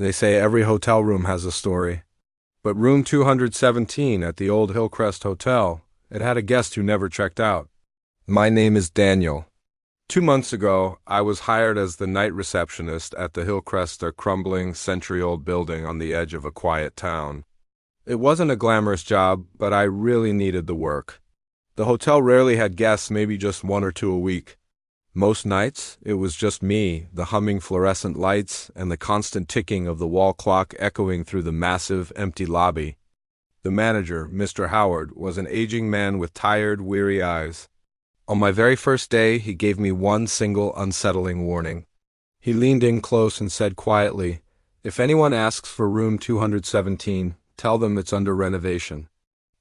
They say every hotel room has a story. But room 217 at the old Hillcrest Hotel, it had a guest who never checked out. My name is Daniel. 2 months ago, I was hired as the night receptionist at the Hillcrest, a crumbling, century-old building on the edge of a quiet town. It wasn't a glamorous job, but I really needed the work. The hotel rarely had guests, maybe just one or two a week. Most nights, it was just me, the humming fluorescent lights, and the constant ticking of the wall clock echoing through the massive, empty lobby. The manager, Mr. Howard, was an aging man with tired, weary eyes. On my very first day, he gave me one single unsettling warning. He leaned in close and said quietly, "If anyone asks for room 217, tell them it's under renovation."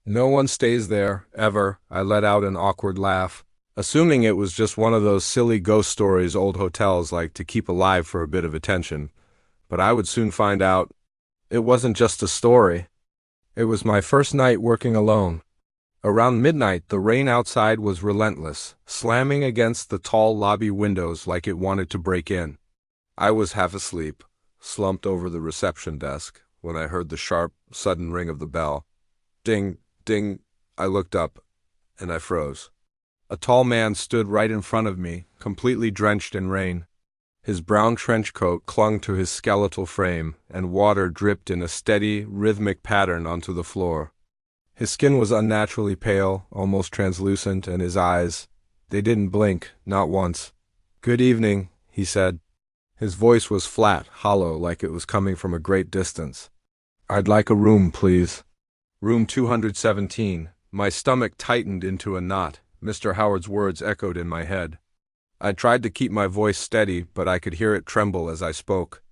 "No one stays there, ever," I let out an awkward laugh, assuming it was just one of those silly ghost stories old hotels like to keep alive for a bit of attention. But I would soon find out. It wasn't just a story. It was my first night working alone. Around midnight, the rain outside was relentless, slamming against the tall lobby windows like it wanted to break in. I was half asleep, slumped over the reception desk, when I heard the sharp, sudden ring of the bell. Ding, ding. I looked up, and I froze. A tall man stood right in front of me, completely drenched in rain. His brown trench coat clung to his skeletal frame, and water dripped in a steady, rhythmic pattern onto the floor. His skin was unnaturally pale, almost translucent, and his eyes, they didn't blink, not once. "Good evening," he said. His voice was flat, hollow, like it was coming from a great distance. "I'd like a room, please." Room 217. My stomach tightened into a knot. Mr. Howard's words echoed in my head. I tried to keep my voice steady, but I could hear it tremble as I spoke.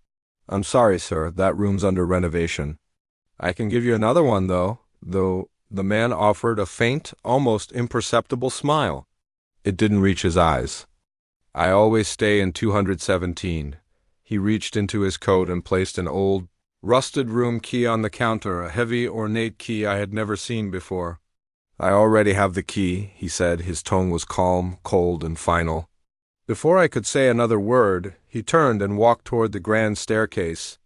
"I'm sorry, sir, that room's under renovation." "I can give you another one, though." The man offered a faint, almost imperceptible smile. It didn't reach his eyes. "I always stay in 217. He reached into his coat and placed an old, rusted room key on the counter, a heavy, ornate key I had never seen before. "I already have the key," he said. His tone was calm, cold, and final. Before I could say another word, he turned and walked toward the grand staircase.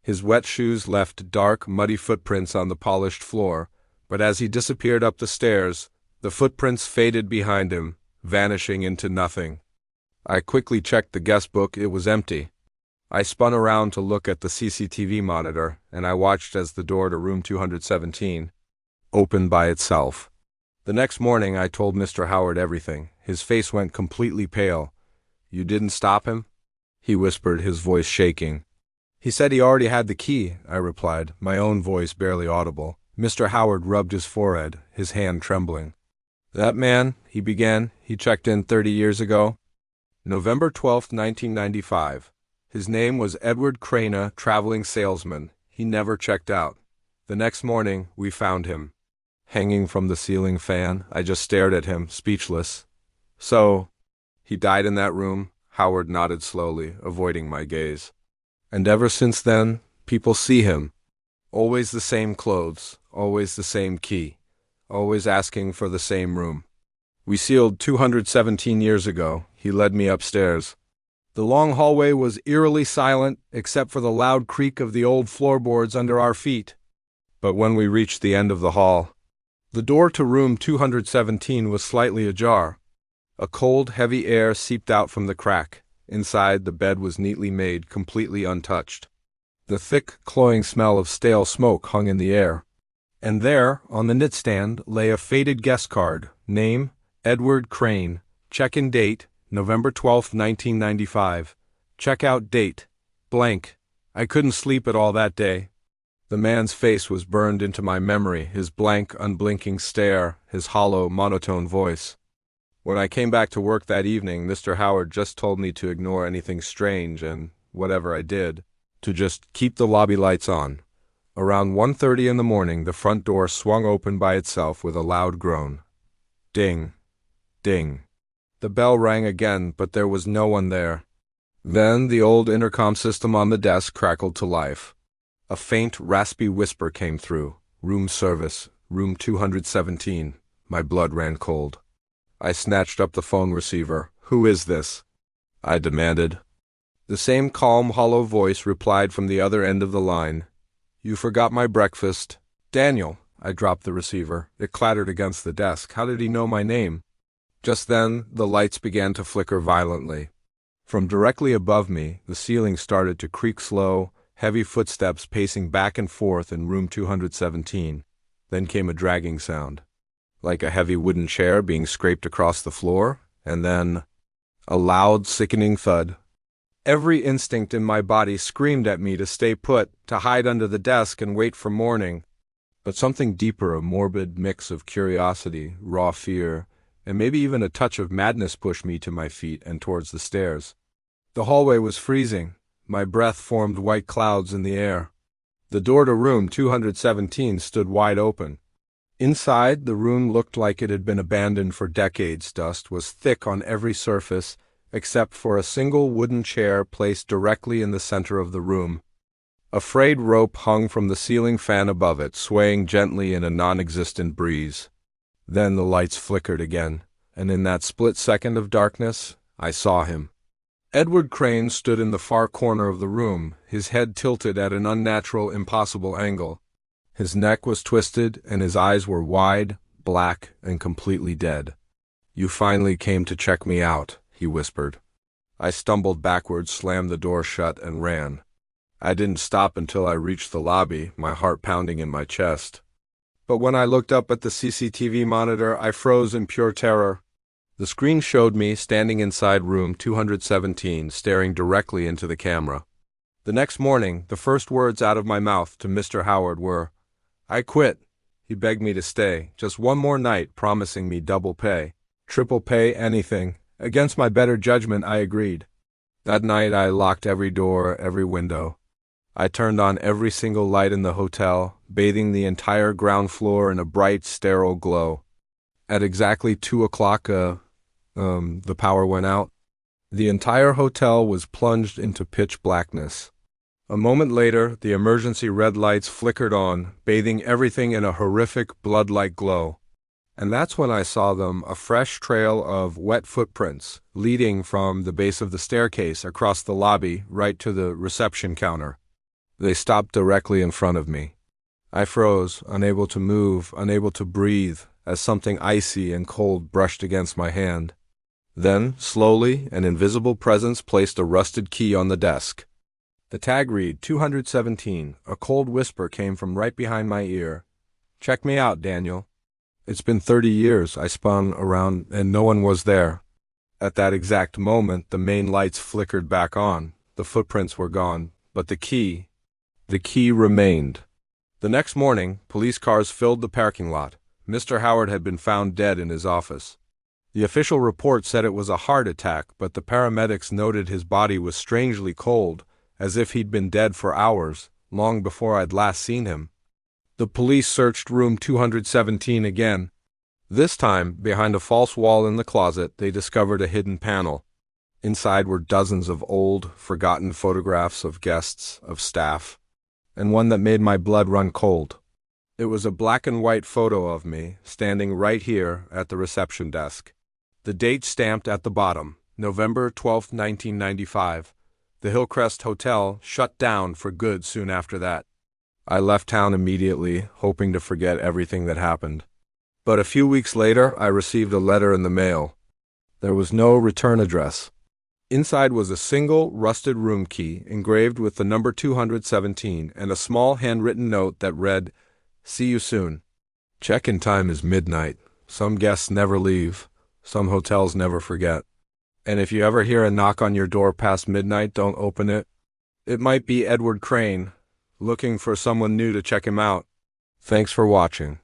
His wet shoes left dark, muddy footprints on the polished floor, but as he disappeared up the stairs, the footprints faded behind him, vanishing into nothing. I quickly checked the guest book. It was empty. I spun around to look at the CCTV monitor, and I watched as the door to room 217 opened by itself. The next morning I told Mr. Howard everything. His face went completely pale. "You didn't stop him?" he whispered, his voice shaking. "He said he already had the key," I replied, my own voice barely audible. Mr. Howard rubbed his forehead, his hand trembling. "That man," he began, "he checked in 30 years ago. November 12th, 1995. His name was Edward Crane, traveling salesman. He never checked out. The next morning, we found him hanging from the ceiling fan." I just stared at him, speechless. "So, he died in that room?" Howard nodded slowly, avoiding my gaze. "And ever since then, people see him. Always the same clothes, always the same key, always asking for the same room. We sealed 217 years ago. He led me upstairs. The long hallway was eerily silent, except for the loud creak of the old floorboards under our feet. But when we reached the end of the hall, the door to room 217 was slightly ajar. A cold, heavy air seeped out from the crack. Inside, the bed was neatly made, completely untouched. The thick, cloying smell of stale smoke hung in the air. And there, on the knitstand, lay a faded guest card. Name, Edward Crane. Check-in date, November 12th, 1995. Check-out date, blank. I couldn't sleep at all that day. The man's face was burned into my memory, his blank, unblinking stare, his hollow, monotone voice. When I came back to work that evening, Mr. Howard just told me to ignore anything strange and, whatever I did, to just keep the lobby lights on. Around 1:30 in the morning, the front door swung open by itself with a loud groan. Ding, ding. The bell rang again, but there was no one there. Then the old intercom system on the desk crackled to life. A faint, raspy whisper came through. "Room service, room 217. My blood ran cold. I snatched up the phone receiver. "Who is this?" I demanded. The same calm, hollow voice replied from the other end of the line. "You forgot my breakfast." "Daniel." I dropped the receiver. It clattered against the desk. How did he know my name? Just then, the lights began to flicker violently. From directly above me, the ceiling started to creak slow, heavy footsteps pacing back and forth in room 217. Then came a dragging sound, like a heavy wooden chair being scraped across the floor, and then a loud, sickening thud. Every instinct in my body screamed at me to stay put, to hide under the desk and wait for morning. But something deeper, a morbid mix of curiosity, raw fear, and maybe even a touch of madness pushed me to my feet and towards the stairs. The hallway was freezing. My breath formed white clouds in the air. The door to room 217 stood wide open. Inside, the room looked like it had been abandoned for decades. Dust was thick on every surface, except for a single wooden chair placed directly in the center of the room. A frayed rope hung from the ceiling fan above it, swaying gently in a non-existent breeze. Then the lights flickered again, and in that split second of darkness, I saw him. Edward Crane stood in the far corner of the room, his head tilted at an unnatural, impossible angle. His neck was twisted, and his eyes were wide, black, and completely dead. "You finally came to check me out," he whispered. I stumbled backwards, slammed the door shut, and ran. I didn't stop until I reached the lobby, my heart pounding in my chest. But when I looked up at the CCTV monitor, I froze in pure terror. The screen showed me standing inside room 217, staring directly into the camera. The next morning, the first words out of my mouth to Mr. Howard were, "I quit." He begged me to stay, just one more night, promising me double pay, triple pay, anything. Against my better judgment, I agreed. That night, I locked every door, every window. I turned on every single light in the hotel, bathing the entire ground floor in a bright, sterile glow. At exactly 2 o'clock, the power went out. The entire hotel was plunged into pitch blackness. A moment later, the emergency red lights flickered on, bathing everything in a horrific, blood-like glow. And that's when I saw them, a fresh trail of wet footprints, leading from the base of the staircase across the lobby right to the reception counter. They stopped directly in front of me. I froze, unable to move, unable to breathe, as something icy and cold brushed against my hand. Then, slowly, an invisible presence placed a rusted key on the desk. The tag read, 217. A cold whisper came from right behind my ear. "Check me out, Daniel." It's been 30 years, I spun around, and no one was there. At that exact moment, the main lights flickered back on. The footprints were gone, but the key remained. The next morning, police cars filled the parking lot. Mr. Howard had been found dead in his office. The official report said it was a heart attack, but the paramedics noted his body was strangely cold, as if he'd been dead for hours, long before I'd last seen him. The police searched room 217 again. This time, behind a false wall in the closet, they discovered a hidden panel. Inside were dozens of old, forgotten photographs of guests, of staff, and one that made my blood run cold. It was a black and white photo of me, standing right here at the reception desk. The date stamped at the bottom, November 12, 1995. The Hillcrest Hotel shut down for good soon after that. I left town immediately, hoping to forget everything that happened. But a few weeks later, I received a letter in the mail. There was no return address. Inside was a single, rusted room key, engraved with the number 217, and a small handwritten note that read, "See you soon." Check-in time is midnight. Some guests never leave. Some hotels never forget. And if you ever hear a knock on your door past midnight, don't open it. It might be Edward Crane, looking for someone new to check him out. Thanks for watching.